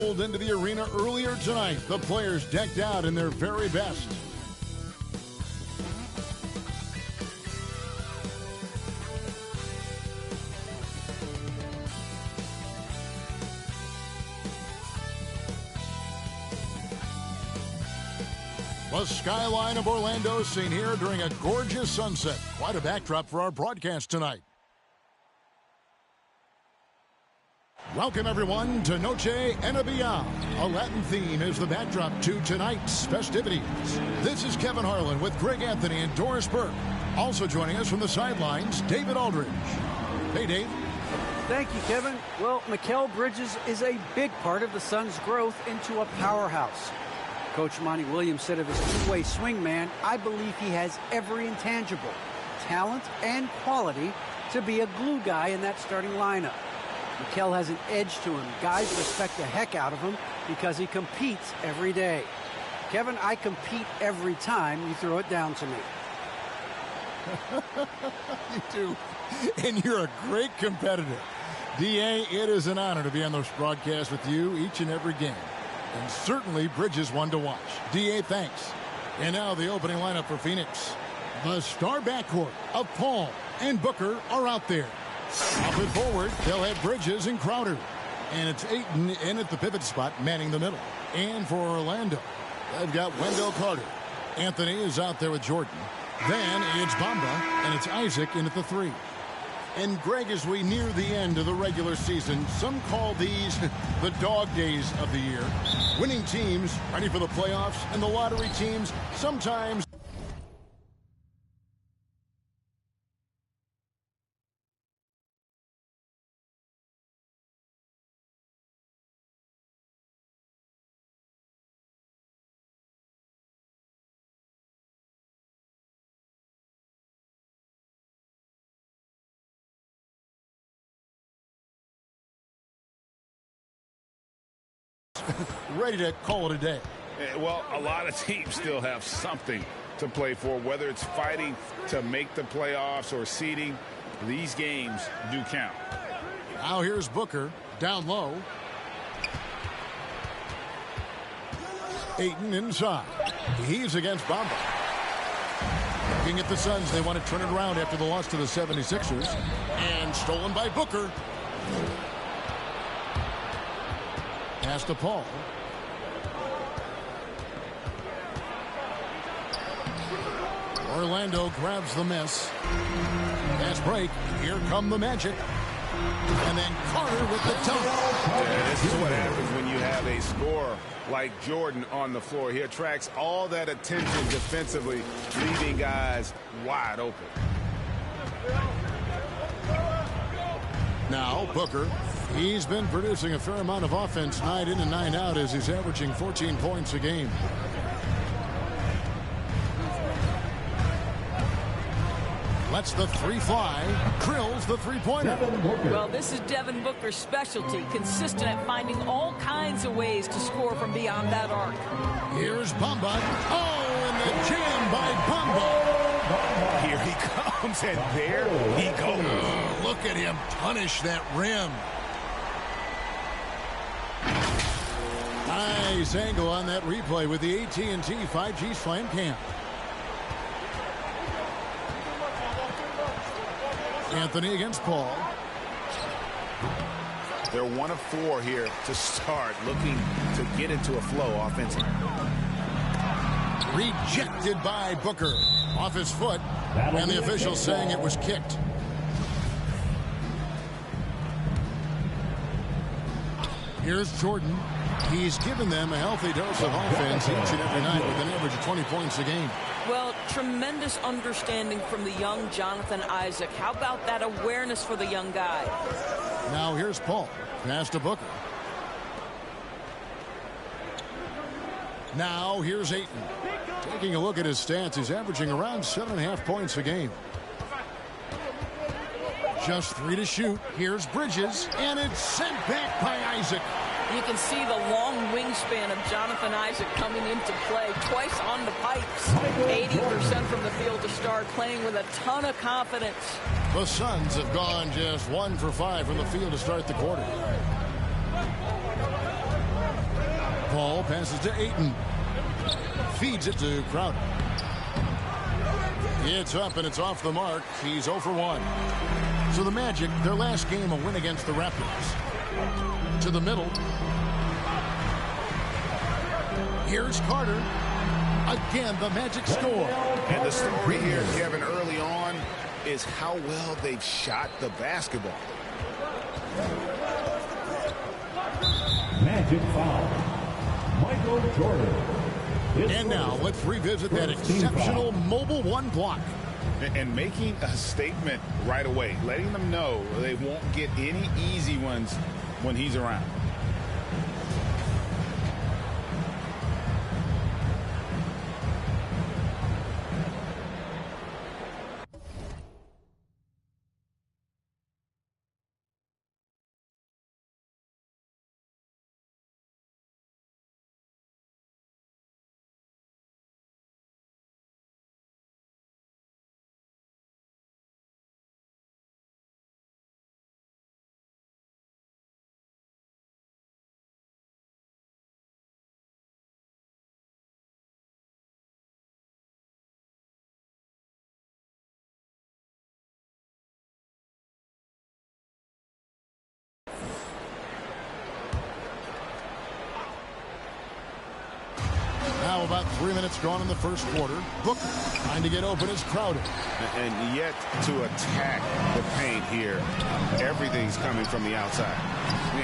Into the arena earlier tonight. The players decked out in their very best. The skyline of Orlando seen here during a gorgeous sunset. Quite a backdrop for our broadcast tonight. Welcome, everyone, to Noche Enabia. A Latin theme is the backdrop to tonight's festivities. This is Kevin Harlan with Greg Anthony and Doris Burke. Also joining us from the sidelines, David Aldridge. Hey, Dave. Thank you, Kevin. Well, Mikal Bridges is a big part of the Suns' growth into a powerhouse. Coach Monty Williams said of his two-way swing man, I believe he has every intangible, talent and quality to be a glue guy in that starting lineup. Mikal has an edge to him. Guys respect the heck out of him because he competes every day. Kevin, I compete every time you throw it down to me. You do. And you're a great competitor. D.A., it is an honor to be on this broadcast with you each and every game. And certainly Bridges one to watch. D.A., thanks. And now the opening lineup for Phoenix. The star backcourt of Paul and Booker are out there. Up and forward, they'll have Bridges and Crowder. And it's Ayton in at the pivot spot, manning the middle. And for Orlando, they've got Wendell Carter. Anthony is out there with Jordan. Then it's Bamba, and it's Isaac in at the 3. And Greg, as we near the end of the regular season, some call these the dog days of the year. Winning teams ready for the playoffs, and the lottery teams sometimes... ready to call it a day. Well, a lot of teams still have something to play for, whether it's fighting to make the playoffs or seeding. These games do count. Now here's Booker down low. Ayton inside. He's against Bamba. Looking at the Suns, they want to turn it around after the loss to the 76ers. And stolen by Booker. Pass to Paul. Orlando grabs the miss. Fast break. Here come the Magic. And then Carter with the dunk. Yeah, this is what happens when you have a scorer like Jordan on the floor. He attracts all that attention defensively, leaving guys wide open. Now Booker. He's been producing a fair amount of offense night in and night out as he's averaging 14 points a game. Lets the 3 fly. Drills the three-pointer. Well, this is Devin Booker's specialty. Consistent at finding all kinds of ways to score from beyond that arc. Here's Bamba. Oh, and the jam by Bamba. Here he comes, and there he goes. Look at him punish that rim. Nice angle on that replay with the AT&T 5G Slam Cam. Anthony against Paul. They're 1 of 4 here to start, looking to get into a flow offensively. Rejected by Booker. Off his foot, and the official saying it was kicked. Here's Jordan. He's given them a healthy dose of offense each and every night with an average of 20 points a game. Well, tremendous understanding from the young Jonathan Isaac. How about that awareness for the young guy? Now here's Paul. Pass to Booker. Now here's Ayton. Taking a look at his stats, he's averaging around 7.5 points a game. Just 3 to shoot. Here's Bridges, and it's sent back by Isaac. You can see the long wingspan of Jonathan Isaac coming into play. Twice on the pipes. 80% from the field to start, playing with a ton of confidence. The Suns have gone just 1 for 5 from the field to start the quarter. Ball passes to Ayton. Feeds it to Crowder. It's up and it's off the mark. He's 0 for 1. So the Magic, their last game, a win against the Raptors. To the middle. Here's Carter. Again, the Magic score. And the story here, Kevin, early on is how well they've shot the basketball. Magic foul. Michael Jordan. And now let's revisit that exceptional Mobile One block. And making a statement right away, letting them know they won't get any easy ones when he's around. Now about 3 minutes gone in the first quarter. Booker trying to get open is Crowder. And yet to attack the paint here, everything's coming from the outside.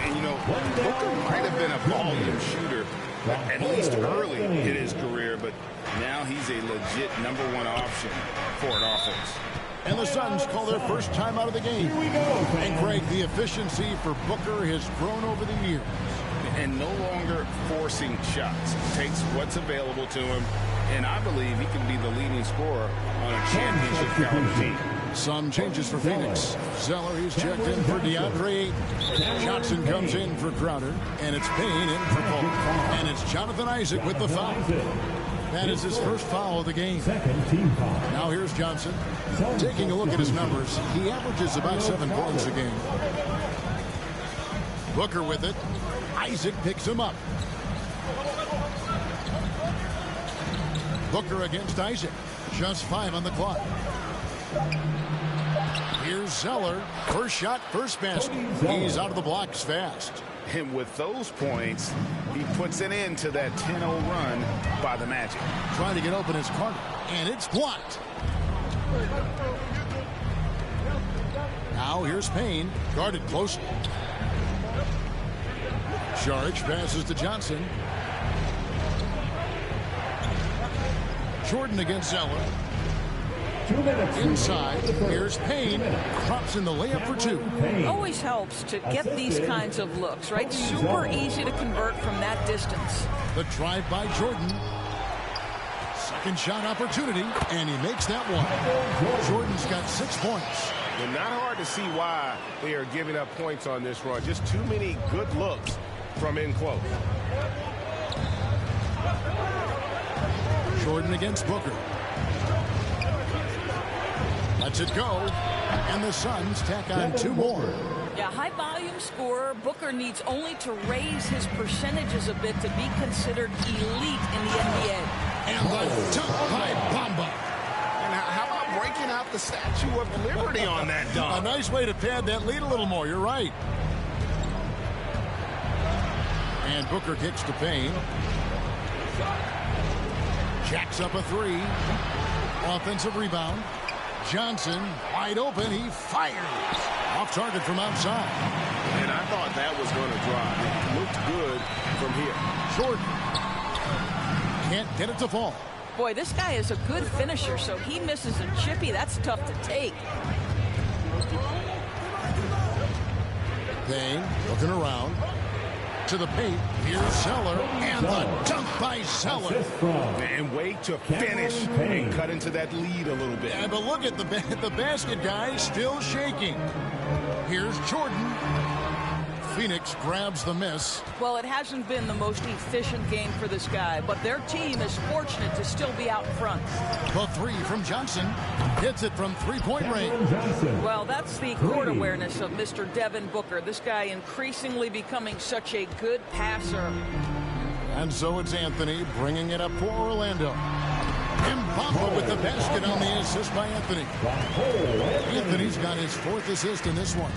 And, you know, Booker might have been a volume shooter, at least early in his career, but now he's a legit #1 option for an offense. And the Suns call their first time out of the game. And Greg, the efficiency for Booker has grown over the years. And no longer forcing shots. Takes what's available to him, and I believe he can be the leading scorer on a championship caliber team. Some changes for Phoenix. Zeller, he's checked in for DeAndre Ayton. Johnson comes in for Crowder, and it's Payne in for Paul. And it's Jonathan Isaac with the foul. That is his first foul of the game. Now here's Johnson. Taking a look at his numbers, he averages about 7 points a game. Booker with it. Isaac picks him up. Booker against Isaac. Just 5 on the clock. Here's Zeller. First shot, first basket. He's out of the blocks fast. And with those points, he puts an end to that 10-0 run by the Magic. Trying to get open is Carter. And it's blocked. Now here's Payne. Guarded closely. Saric passes to Johnson. Jordan against Zeller. Inside, here's Payne. Drops in the layup for 2. Always helps to get these kinds of looks, right? Super easy to convert from that distance. The drive by Jordan. Second shot opportunity, and he makes that one. Jordan's got 6 points. And not hard to see why they are giving up points on this run. Just too many good looks from in close. Jordan against Booker. Lets it go. And the Suns tack on 2 more. Yeah, high volume scorer. Booker needs only to raise his percentages a bit to be considered elite in the NBA. And the dunk by Bamba. And how about breaking out the Statue of Liberty on that dunk? A nice way to pad that lead a little more. You're right. And Booker kicks to Payne. Jacks up a 3. Offensive rebound. Johnson wide open. He fires. Off target from outside. And I thought that was going to drive. It looked good from here. Jordan can't get it to fall. Boy, this guy is a good finisher, so he misses a chippy. That's tough to take. Payne looking around. To the paint. Here's Zeller. And the dunk by Zeller. And way to finish and cut into that lead a little bit. Yeah, but look at the basket guy still shaking. Here's Jordan. Phoenix grabs the miss. Well, it hasn't been the most efficient game for this guy, but their team is fortunate to still be out in front. The 3 from Johnson. Hits it from 3-point range. Well, that's the court awareness of Mr. Devin Booker. This guy increasingly becoming such a good passer. And so it's Anthony bringing it up for Orlando. And Bamba with the basket on the assist by Anthony. Anthony's got his 4th assist in this one.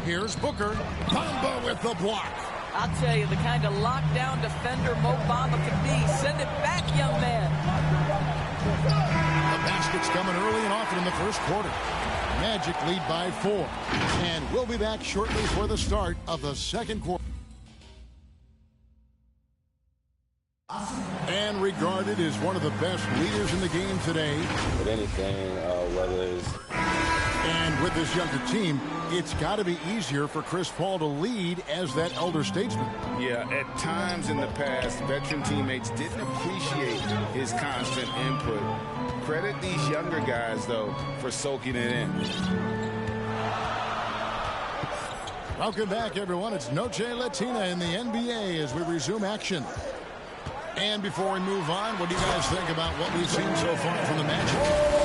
Here's Booker. Bamba with the block. I'll tell you, the kind of lockdown defender Mo Bamba can be. Send it back, young man. The basket's coming early and often in the first quarter. Magic lead by 4. And we'll be back shortly for the start of the second quarter. And regarded as one of the best leaders in the game today. With anything, whether it's... And with this younger team, it's got to be easier for Chris Paul to lead as that elder statesman. Yeah, at times in the past, veteran teammates didn't appreciate his constant input. Credit these younger guys, though, for soaking it in. Welcome back, everyone. It's Noche Latina in the NBA as we resume action. And before we move on, what do you guys think about what we've seen so far from the Magic?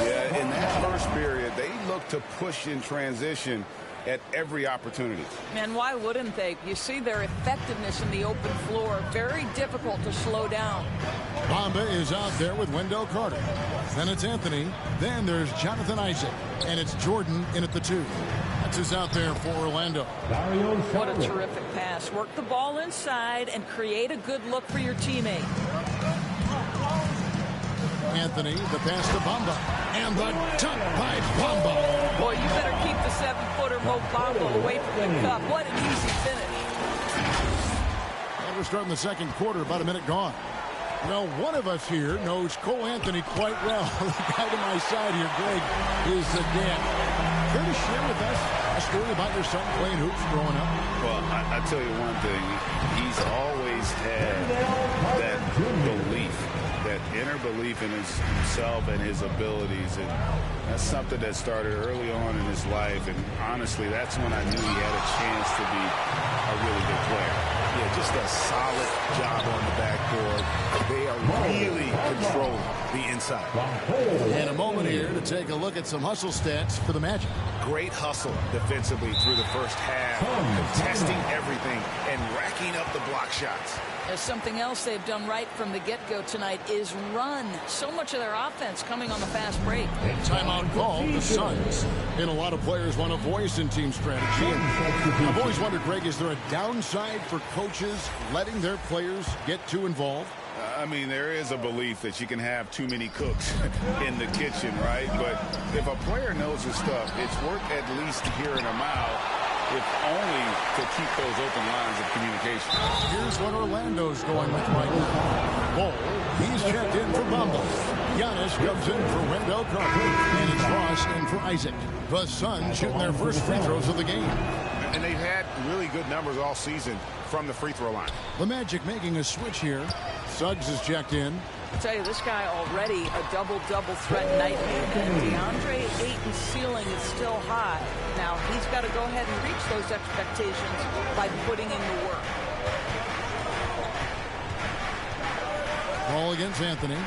Yeah, in that first period, they looked to push in transition at every opportunity. Man, why wouldn't they? You see their effectiveness in the open floor. Very difficult to slow down. Bamba is out there with Wendell Carter. Then it's Anthony. Then there's Jonathan Isaac. And it's Jordan in at the 2. That's who's out there for Orlando. What a terrific pass. Work the ball inside and create a good look for your teammate. Anthony, the pass to Bamba. And the dunk by Bamba. Boy, you better keep the 7-footer Mo Bamba away from the cup. What an easy finish. And we're starting the second quarter, about a minute gone. Well, one of us here knows Cole Anthony quite well. The guy to my side here, Greg, is the dad. Care to share with us a story about your son playing hoops growing up? Well, I tell you one thing. He's always had that belief, that inner belief in himself and his abilities. And that's something that started early on in his life. And honestly, that's when I knew he had a chance to be a really good player. Yeah, just a solid job on the backboard. They are really controlling the inside. And a moment here to take a look at some hustle stats for the Magic. Great hustle defensively through the first half, contesting everything and racking up the block shots. There's something else they've done right from the get-go tonight is run. So much of their offense coming on the fast break. Timeout call, the Suns. And a lot of players want a voice in team strategy. And I've always wondered, Greg, is there a downside for coaches letting their players get too involved? I mean, there is a belief that you can have too many cooks in the kitchen, right? But if a player knows his stuff, it's worth at least hearing him out, if only to keep those open lines of communication. Here's what Orlando's going with right now. Ball, he's checked in for Bamba. Giannis comes in for Wendell Carter. And it's Ross in for Isaac. The Suns shooting their first free throws of the game. And they've had really good numbers all season from the free throw line. The Magic making a switch here. Suggs is checked in. I'll tell you, this guy already a double-double threat nightmare. And DeAndre Ayton's ceiling is still high. Now, he's got to go ahead and reach those expectations by putting in the work. Ball against Anthony.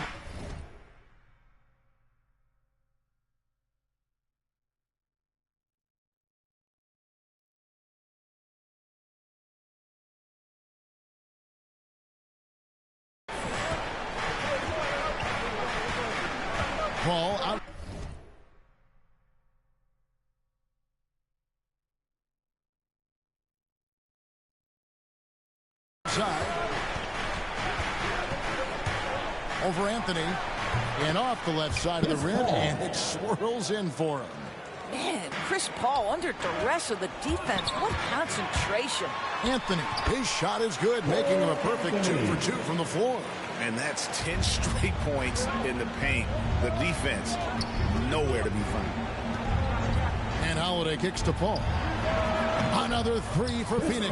Ball out. Side. Over Anthony. And off the left side of the rim. And it swirls in for him. Man, Chris Paul under duress of the defense. What concentration. Anthony, his shot is good, making him a perfect 2 for 2 from the floor. And that's 10 straight points in the paint. The defense, nowhere to be found. And Holiday kicks to Paul. Another 3 for Phoenix.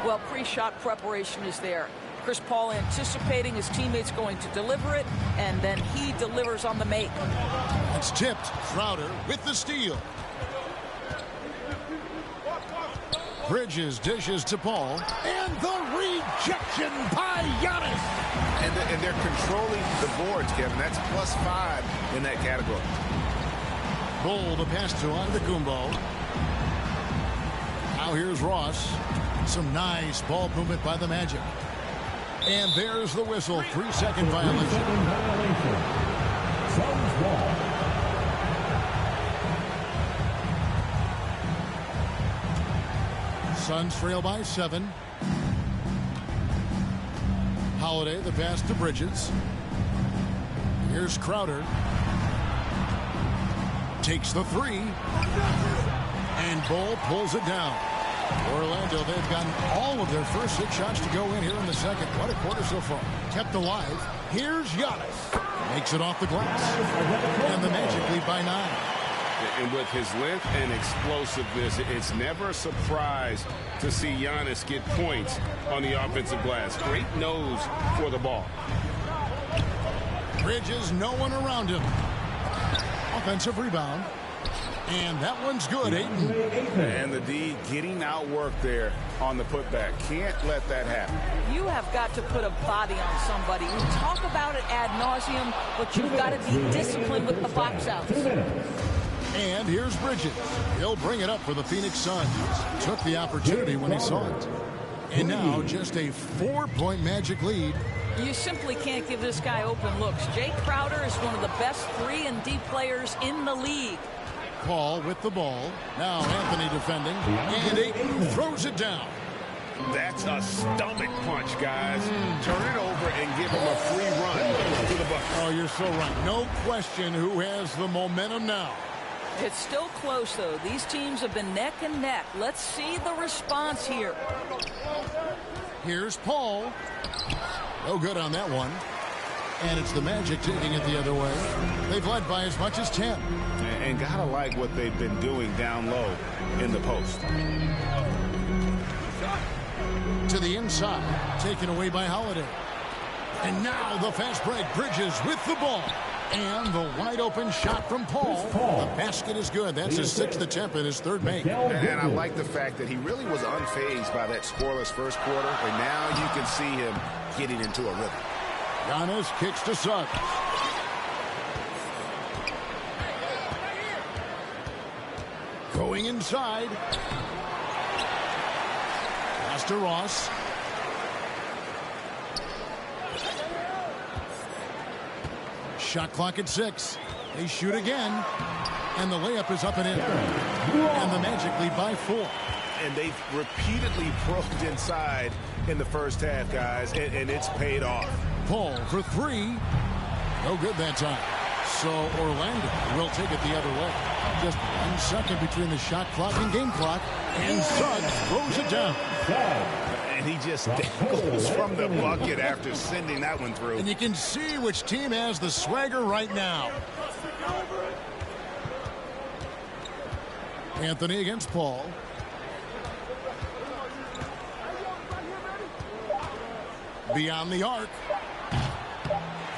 Well, pre-shot preparation is there. Chris Paul anticipating his teammates going to deliver it, and then he delivers on the make. It's tipped. Crowder with the steal. Bridges dishes to Paul. And the rejection by Giannis. And they're controlling the boards, Kevin. That's +5 in that category. Bull the pass to Antetokounmpo. Now here's Ross. Some nice ball movement by the Magic. And there's the whistle. 3-second violation. Suns ball. Suns trail by 7. Holiday, the pass to Bridges. Here's Crowder. Takes the 3. And Bull pulls it down. Orlando, they've gotten all of their first 6 shots to go in here in the second. What a quarter so far. Kept alive. Here's Giannis. Makes it off the glass. And the Magic lead by 9. And with his length and explosiveness, it's never a surprise to see Giannis get points on the offensive glass. Great nose for the ball. Bridges, no one around him. Offensive rebound. And that one's good, Ayton. And the D getting outworked there on the putback. Can't let that happen. You have got to put a body on somebody. We talk about it ad nauseum, but you've got to be disciplined with the box outs. And here's Bridges. He'll bring it up for the Phoenix Suns. Took the opportunity when he saw it. And now just a 4-point Magic lead. You simply can't give this guy open looks. Jay Crowder is one of the best 3 and D players in the league. Paul with the ball. Now Anthony defending. And Ayton throws it down. That's a stomach punch, guys. Turn it over and give him a free run to the bucket. Oh, you're so right. No question who has the momentum now. It's still close, though. These teams have been neck and neck. Let's see the response here. Here's Paul. No good on that one. And it's the Magic taking it the other way. They've led by as much as 10. And gotta like what they've been doing down low in the post. To the inside, taken away by Holiday. And now the fast break. Bridges with the ball. And the wide open shot from Paul. The basket is good. That's his 6th attempt and his 3rd make. And I like the fact that he really was unfazed by that scoreless first quarter. And now you can see him getting into a rhythm. Giannis kicks to Suggs. Going inside. Pass to Ross. Shot clock at 6. They shoot again. And the layup is up and in. And the Magic lead by 4. And they've repeatedly probed inside in the first half, guys, and it's paid off. Paul for 3. No good that time. So Orlando will take it the other way. Just 1 second between the shot clock and game clock. And Suggs throws it down. And he just goes from the bucket after sending that one through. And you can see which team has the swagger right now. Anthony against Paul. Beyond the arc.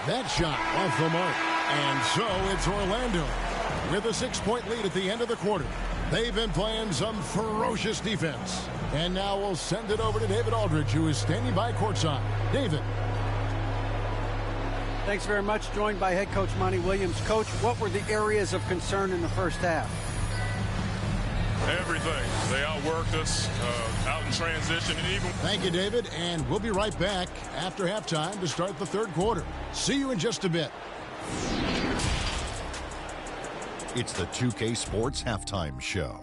That shot off the mark. And so it's Orlando with a 6-point lead at the end of the quarter. They've been playing some ferocious defense. And now we'll send it over to David Aldridge, who is standing by courtside. David. Thanks very much. Joined by head coach Monty Williams. Coach, what were the areas of concern in the first half? Everything. They outworked us out in transition and even. Thank you, David. And we'll be right back after halftime to start the 3rd quarter. See you in just a bit. It's the 2K Sports Halftime Show.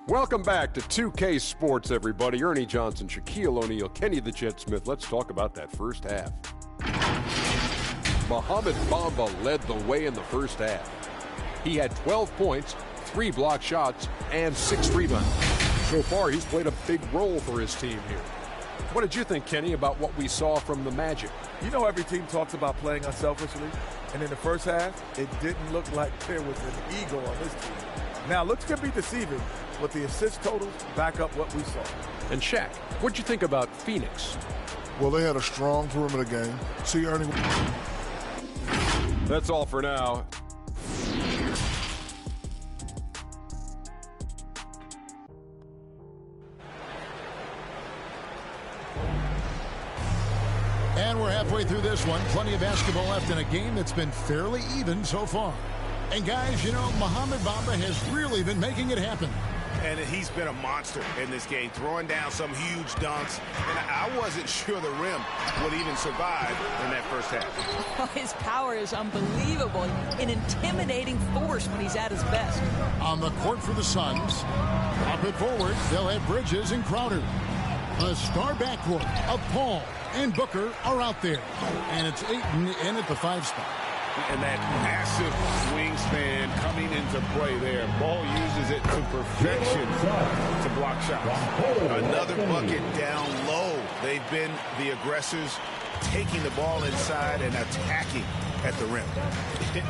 Welcome back to 2K Sports, everybody. Ernie Johnson, Shaquille O'Neal, Kenny the Jet Smith. Let's talk about that first half. Mohamed Bamba led the way in the first half. He had 12 points, 3 block shots, and 6 rebounds. So far, he's played a big role for his team here. What did you think, Kenny, about what we saw from the Magic? You know, every team talks about playing unselfishly, and in the first half, it didn't look like there was an ego on this team. Now, looks can be deceiving, but the assist totals back up what we saw. And Shaq, what'd you think about Phoenix? Well, they had a strong perimeter game. See, Ernie. That's all for now. And we're halfway through this one. Plenty of basketball left in a game that's been fairly even so far. And guys, you know, Mohamed Bamba has really been making it happen. And he's been a monster in this game, throwing down some huge dunks. And I wasn't sure the rim would even survive in that first half. His power is unbelievable. An intimidating force when he's at his best. On the court for the Suns, up at forward, they'll have Bridges and Crowder. The star backcourt of Paul and Booker are out there. And it's Ayton in at the 5 spot. And that massive wingspan coming into play there. Ball uses it to perfection to block shots. Another bucket down low. They've been the aggressors, taking the ball inside and attacking at the rim.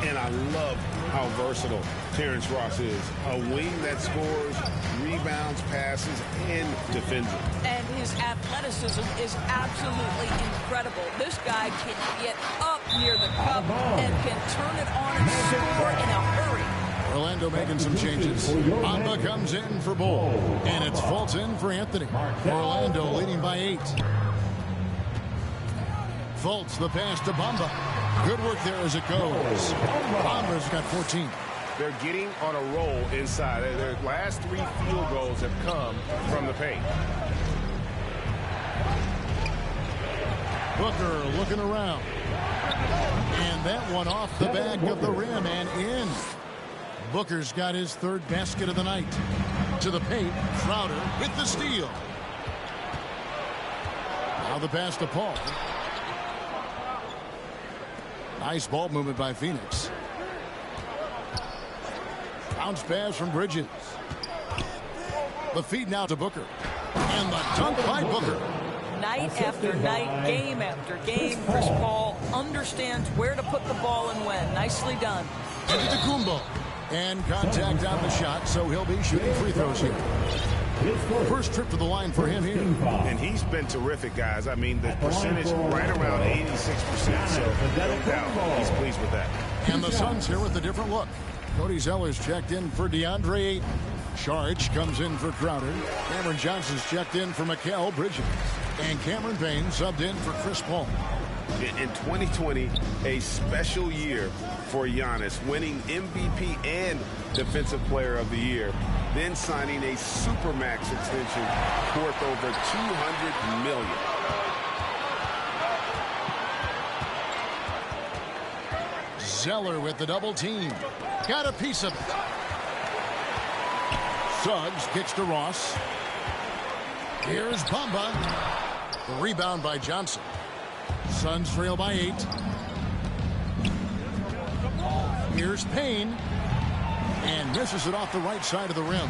And I love how versatile Terrence Ross is. A wing that scores, rebounds, passes, and defends it. And his athleticism is absolutely incredible. This guy can get up near the cup and can turn it on and score in a hurry. Orlando making some changes. Bamba comes in for Ball. And it's Fultz in for Anthony. Orlando leading by 8. Fultz, the pass to Bamba. Good work there as it goes. Bamba's got 14. They're getting on a roll inside. Their last 3 field goals have come from the paint. Booker looking around. And that one off the back of the rim and in. Booker's got his 3rd basket of the night. To the paint, Crowder with the steal. Now the pass to Paul. Nice ball movement by Phoenix. Bounce pass from Bridges. The feed now to Booker. And the dunk by Booker. Night after night, game after game, Chris Paul understands where to put the ball and when. Nicely done. Antetokounmpo. And contact on the shot, so he'll be shooting free throws here. First trip to the line for him here. And he's been terrific, guys. I mean, the percentage right around 86%, so no doubt he's pleased with that. And the Suns here with a different look. Cody Zeller's checked in for DeAndre Ayton. Saric comes in for Crowder. Cameron Johnson's checked in for Mikal Bridges. And Cameron Payne subbed in for Chris Paul. In 2020, a special year for Giannis, winning MVP and Defensive Player of the Year, then signing a Supermax extension worth over $200 million. Zeller with the double team. Got a piece of it. Suggs kicks to Ross. Here's Bamba. The rebound by Johnson. Suns trail by 8. Here's Payne. And misses it off the right side of the rim.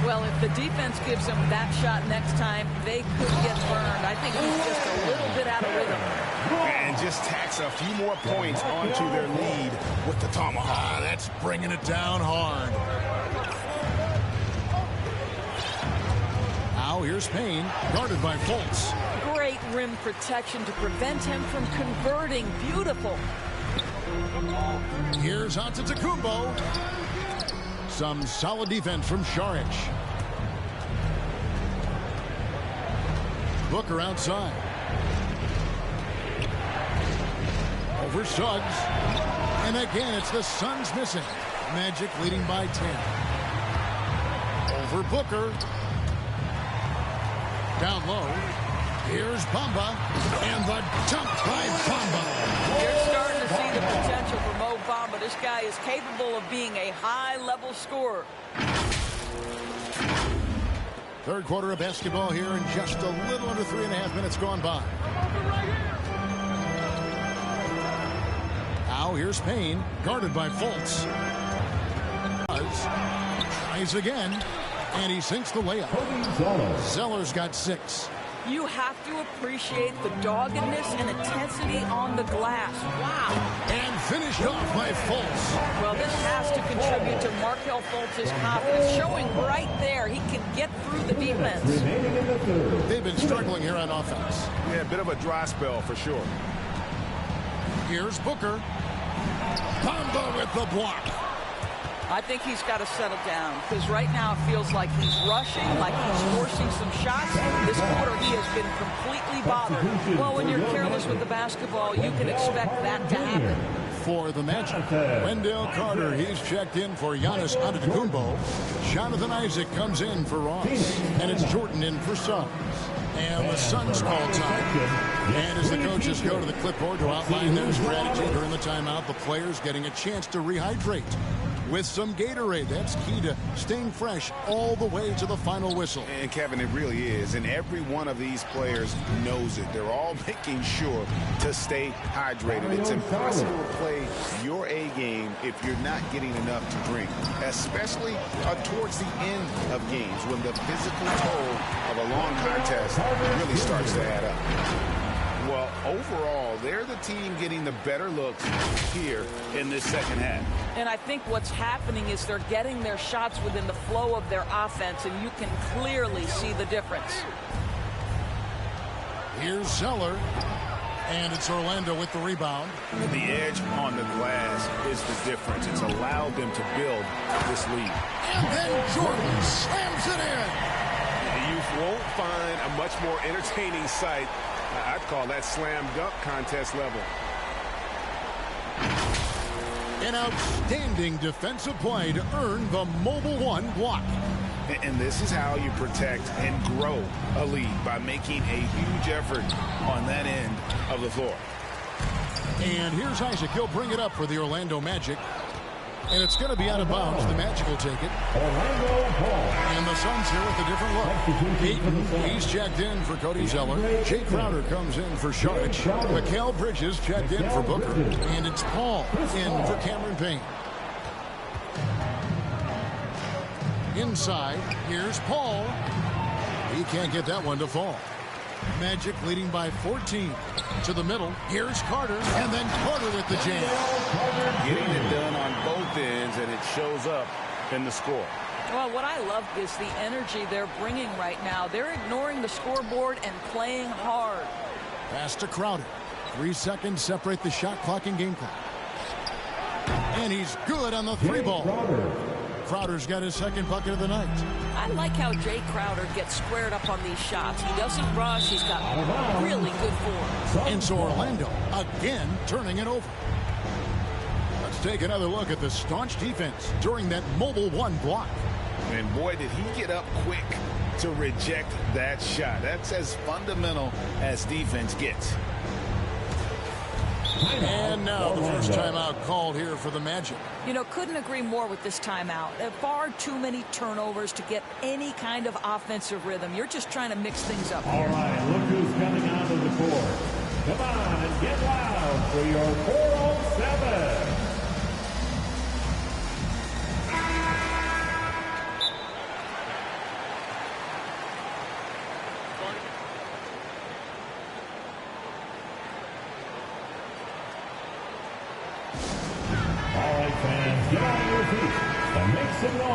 Well, if the defense gives him that shot next time, they could get burned. I think he's just a little bit out of rhythm. And just tacks a few more points onto their lead with the tomahawk. That's bringing it down hard. Now here's Payne, guarded by Fultz. Great rim protection to prevent him from converting. Beautiful. Here's Antetokounmpo. Some solid defense from Saric. Booker outside. Over Suggs. And again, it's the Suns missing. Magic leading by 10. Over Booker. Down low. Here's Bamba. And the dunk by Bamba. You're starting to see the potential for Mo Bamba. This guy is capable of being a high-level scorer. Third quarter of basketball here in just a little under 3.5 minutes gone by. Now here's Payne, guarded by Fultz. Tries again, and he sinks the layup. Zeller's got 6. You have to appreciate the doggedness and intensity on the glass. Wow. And finished off by Fultz. Well, this has to contribute to Markelle Fultz's confidence, showing right there he can get through the defense. They've been struggling here on offense. Yeah, a bit of a dry spell for sure. Here's Booker. Bamba with the block. I think he's got to settle down because right now it feels like he's rushing, like he's forcing some shots. This quarter he has been completely bothered. Well, when you're careless with the basketball, you can expect that to happen. for the Magic. Wendell Carter, he's checked in for Giannis Antetokounmpo. Jonathan Isaac comes in for Ross. And it's Jordan in for Suggs. And the Suns call time. And as the coaches go to the clipboard to outline their strategy during the timeout, the players getting a chance to rehydrate with some Gatorade. That's key to staying fresh all the way to the final whistle. And Kevin, it really is. And every one of these players knows it. They're all making sure to stay hydrated. It's impossible to play your A game if you're not getting enough to drink, especially towards the end of games when the physical toll of a long contest really starts to add up. Well, overall, they're the team getting the better looks here in this second half. And I think what's happening is they're getting their shots within the flow of their offense, and you can clearly see the difference. Here's Zeller, and it's Orlando with the rebound. The edge on the glass is the difference. It's allowed them to build this lead. And then Jordan slams it in. You won't find a much more entertaining sight. I'd call that slam dunk contest level. An outstanding defensive play to earn the Mobile One block. And this is how you protect and grow a lead, by making a huge effort on that end of the floor. And here's Isaac. He'll bring it up for the Orlando Magic. And it's going to be out of bounds. The Magic will take it. And the Suns here with a different look. Ayton, he's checked in for Cody Zeller. Jay Crowder comes in for Saric. Mikal Bridges checked in for Booker. And it's Paul in for Cameron Payne. Inside, here's Paul. He can't get that one to fall. Magic leading by 14. To the middle. Here's Carter. And then Carter with the jam. Getting it done on both ends, and it shows up in the score. Well, what I love is the energy they're bringing right now. They're ignoring the scoreboard and playing hard. Pass to Crowder. 3 seconds separate the shot clock and game clock. And he's good on the three ball. Crowder's got his second bucket of the night. I like how Jay Crowder gets squared up on these shots. He doesn't rush. He's got really good form. And so Orlando again turning it over. Let's take another look at the staunch defense during that Mobile One block. And boy, did he get up quick to reject that shot. That's as fundamental as defense gets. And now the first timeout called here for the Magic. You know, couldn't agree more with this timeout. There are far too many turnovers to get any kind of offensive rhythm. You're just trying to mix things up here. All right, look who's coming onto the court. Come on and get loud for your 407.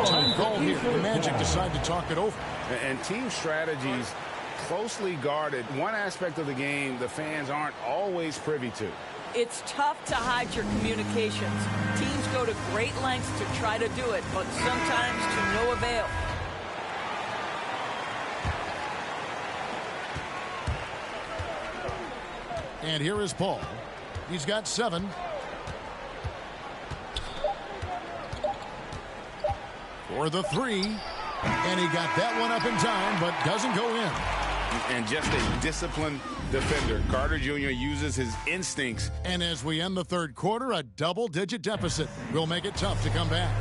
Time call here. The Magic decide to talk it over. And team strategies closely guarded. One aspect of the game the fans aren't always privy to. It's tough to hide your communications. Teams go to great lengths to try to do it, but sometimes to no avail. And here is Paul. He's got 7. For the 3. And he got that one up in time, but doesn't go in. And just a disciplined defender. Carter Jr. uses his instincts. And as we end the third quarter, a double-digit deficit will make it tough to come back.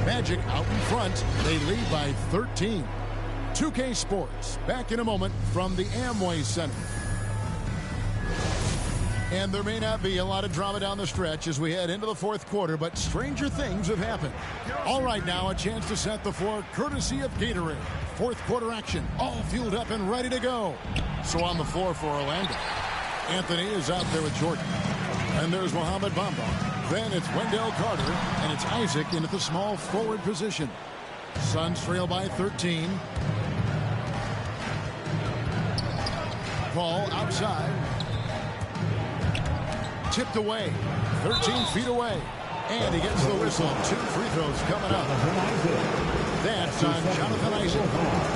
Magic out in front. They lead by 13. 2K Sports, back in a moment from the Amway Center. And there may not be a lot of drama down the stretch as we head into the fourth quarter, but stranger things have happened. All right, now a chance to set the floor courtesy of Gatorade. Fourth quarter action, all fueled up and ready to go. So on the floor for Orlando, Anthony is out there with Jordan. And there's Mohamed Bamba. Then it's Wendell Carter, and it's Isaac in at the small forward position. Suns trail by 13. Paul outside. Tipped away, 13 feet away, and he gets the whistle. 2 free throws coming up. That's on Jonathan Isaac.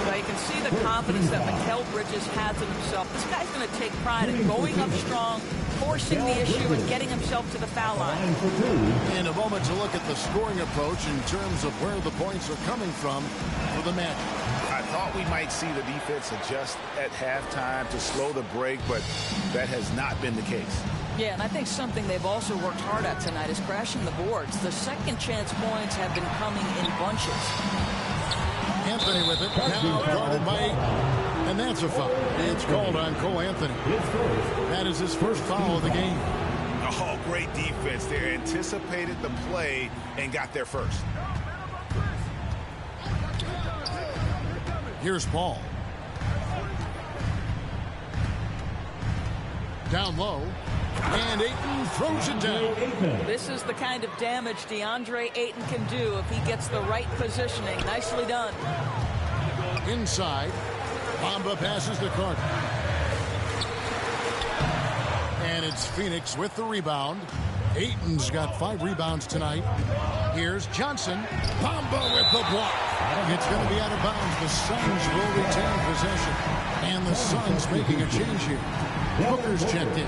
Now you can see the confidence that Mikal Bridges has in himself. This guy's going to take pride in going up strong, forcing the issue, and getting himself to the foul line. In a moment to look at the scoring approach in terms of where the points are coming from for the Magic. I thought we might see the defense adjust at halftime to slow the break, but that has not been the case. Yeah, and I think something they've also worked hard at tonight is crashing the boards. The second chance points have been coming in bunches. Anthony with it, now guarded by Ayton. And that's a foul. It's called on Cole Anthony. That is his first foul of the game. Oh, great defense there. Anticipated the play and got there first. Here's Paul. Down low. And Ayton throws it down. This is the kind of damage DeAndre Ayton can do if he gets the right positioning. Nicely done. Inside. Bamba passes to Carter. And it's Phoenix with the rebound. Ayton's got 5 rebounds tonight. Here's Johnson. Bamba with the block. It's going to be out of bounds. The Suns will retain possession. And the Suns making a change here. Booker's checked in.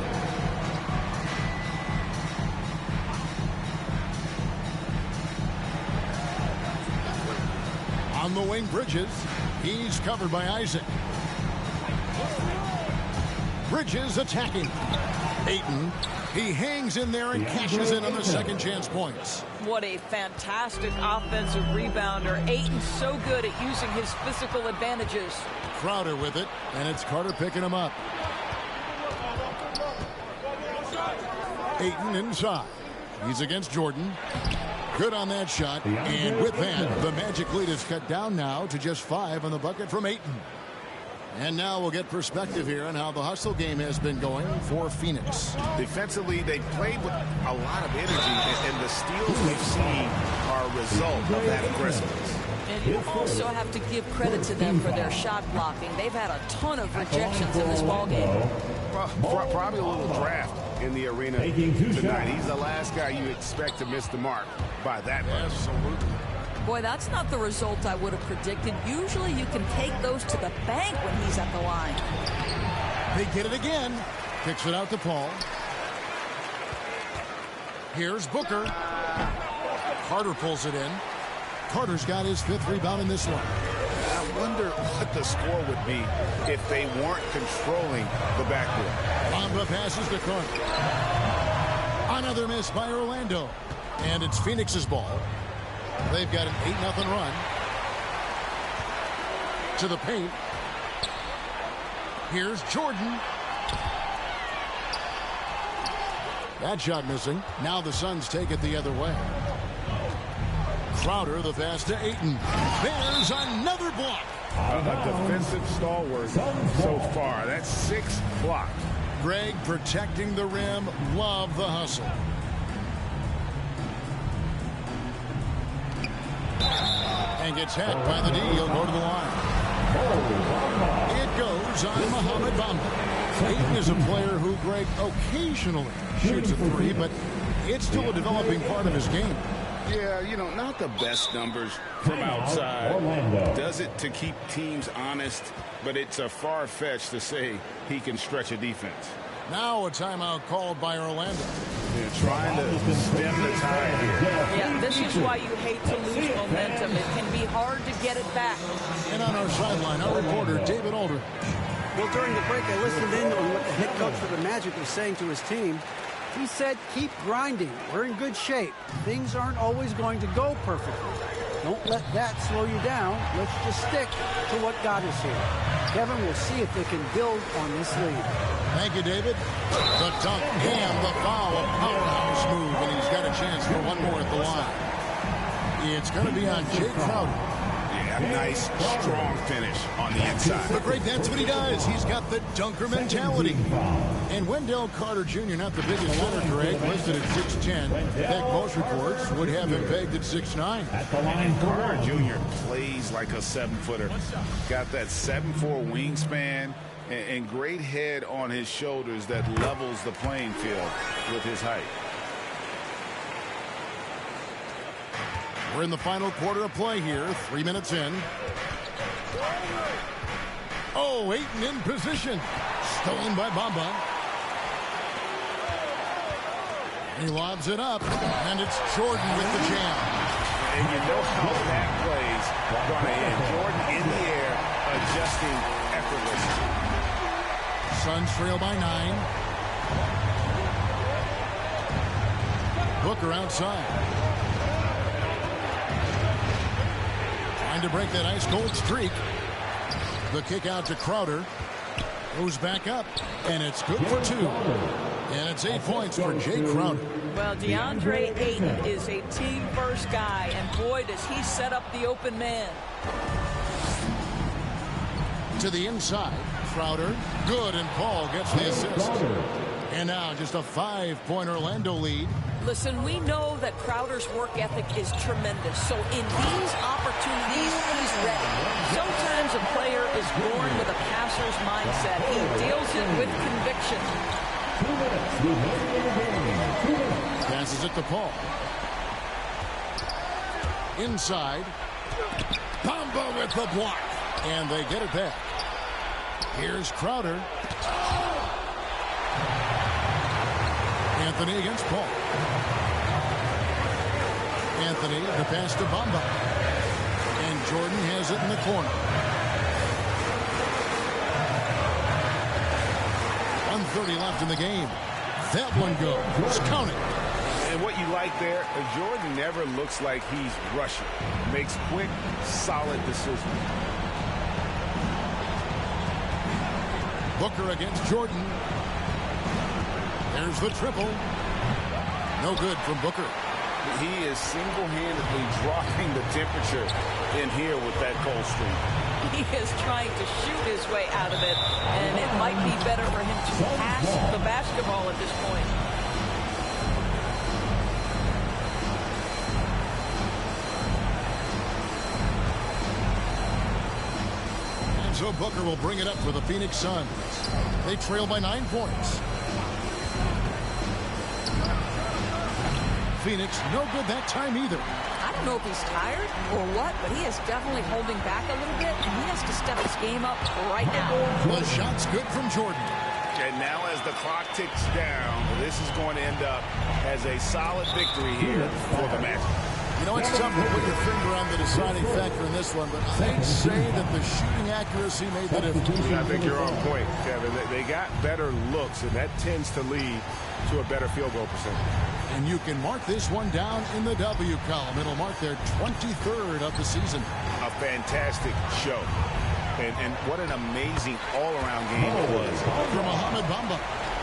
On the wing, Bridges. He's covered by Isaac. Bridges attacking. Ayton. He hangs in there and cashes in on the second chance points. What a fantastic offensive rebounder. Ayton's so good at using his physical advantages. Crowder with it, and it's Carter picking him up. Ayton inside. He's against Jordan. Good on that shot. And with that, the Magic lead is cut down now to just 5 on the bucket from Ayton. And now we'll get perspective here on how the hustle game has been going for Phoenix. Defensively, they played with a lot of energy, and the steals we've seen are a result of that aggressiveness. And you also have to give credit to them for their shot blocking. They've had a ton of rejections in this ballgame. Well, probably a little draft in the arena tonight. He's the last guy you expect to miss the mark by that much. Absolutely. Boy, that's not the result I would have predicted. Usually you can take those to the bank when he's at the line. They get it again. Kicks it out to Paul. Here's Booker. Carter pulls it in. Carter's got his 5th rebound in this one. I wonder what the score would be if they weren't controlling the backcourt. Bamba passes to Carter. Another miss by Orlando. And it's Phoenix's ball. They've got an 8-0 run. To the paint. Here's Jordan. That shot missing. Now the Suns take it the other way. Crowder the pass to Ayton. There's another block. A defensive stalwart so far. That's 6 blocks. Greg protecting the rim. Love the hustle. And gets hacked by the D. He'll go to the line. It goes on Mohamed Bamba. Ayton is a player who, Greg, occasionally shoots a 3, but it's still a developing part of his game. Yeah, you know, not the best numbers from outside. Does it to keep teams honest, but it's a far-fetched to say he can stretch a defense. Now a timeout called by Orlando. They're trying to stem the tide here. Yeah, this is why you hate to lose momentum. It can be hard to get it back. And on our sideline, our reporter, David Aldridge. Well, during the break, I listened in on what the head coach for the Magic was saying to his team. He said, keep grinding. We're in good shape. Things aren't always going to go perfectly. Don't let that slow you down. Let's just stick to what got us here. Kevin, we'll see if they can build on this lead. Thank you, David. The dunk and the foul, a powerhouse move, and he's got a chance for one more at the line. It's going to be on Jay Crowder. Yeah, nice, strong finish on the inside. But Greg, that's what he does. He's got the dunker mentality. And Wendell Carter Jr., not the biggest center, Greg, listed at 6'10". In fact, most reports would have him pegged at 6'9". Carter Jr. plays like a 7-footer. Got that 7'4" wingspan and great head on his shoulders that levels the playing field with his height. We're in the final quarter of play here. 3 minutes in. Oh, Ayton in position. Stolen by Bamba. He lobs it up, and it's Jordan with the jam. And you know how that plays going to end. Jordan in the air, adjusting effortlessly. Suns trail by 9. Booker outside. Trying to break that ice-cold streak. The kick out to Crowder. Goes back up, and it's good for 2. And it's 8 points for Jay Crowder. Well, DeAndre Ayton is a team-first guy, and boy, does he set up the open man. To the inside, Crowder. Good, and Paul gets the assist. And now just a 5-point Orlando lead. Listen, we know that Crowder's work ethic is tremendous. So in these opportunities, he's ready. Sometimes a player is born with a passer's mindset. He deals it with conviction. Passes it to Paul. Inside. Bamba with the block. And they get it back. Here's Crowder. Anthony against Paul. Anthony, the pass to Bamba. And Jordan has it in the corner. 1:30 left in the game. That one goes. Count it. And what you like there, Jordan never looks like he's rushing. Makes quick, solid decisions. Booker against Jordan. There's the triple. No good from Booker. He is single-handedly dropping the temperature in here with that cold streak. He is trying to shoot his way out of it, and it might be better for him to pass the basketball at this point. And so Booker will bring it up for the Phoenix Suns. They trail by 9 points. Phoenix, no good that time either. I don't know if he's tired or what, but he is definitely holding back a little bit, and he has to step his game up right now. The shot's good from Jordan. And now as the clock ticks down, this is going to end up as a solid victory here for the Magic. You know, it's tough to put your finger on the deciding factor in this one, but they say that the shooting accuracy made the difference. I think you're on point, Kevin. They got better looks, and that tends to lead to a better field goal percentage. And you can mark this one down in the W column. It'll mark their 23rd of the season. A fantastic show. And what an amazing all-around game it was. For Mohamed Bamba.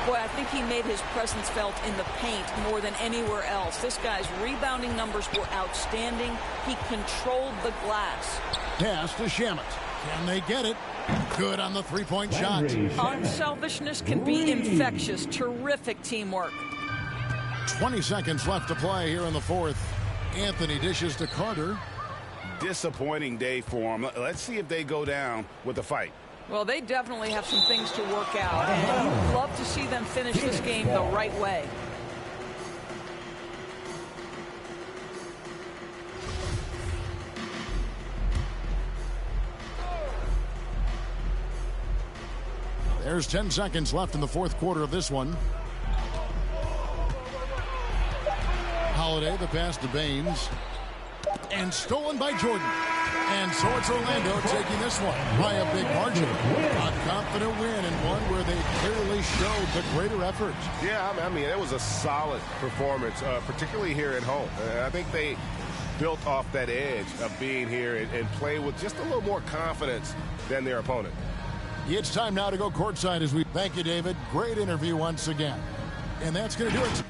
Boy, I think he made his presence felt in the paint more than anywhere else. This guy's rebounding numbers were outstanding. He controlled the glass. Pass to Shamet. Can they get it? Good on the three-point shot. Unselfishness can be infectious. Terrific teamwork. 20 seconds left to play here in the fourth. Anthony dishes to Carter. Disappointing day for him. Let's see if they go down with a fight. Well, they definitely have some things to work out, and you'd love to see them finish this game the right way. There's 10 seconds left in the fourth quarter of this one. Holiday, the pass to Baines. And stolen by Jordan. And so it's Orlando taking this one by a big margin. A confident win, and one where they clearly showed the greater effort. Yeah, I mean, it was a solid performance, particularly here at home. I think they built off that edge of being here and play with just a little more confidence than their opponent. It's time now to go courtside as we thank you, David. Great interview once again. And that's going to do it.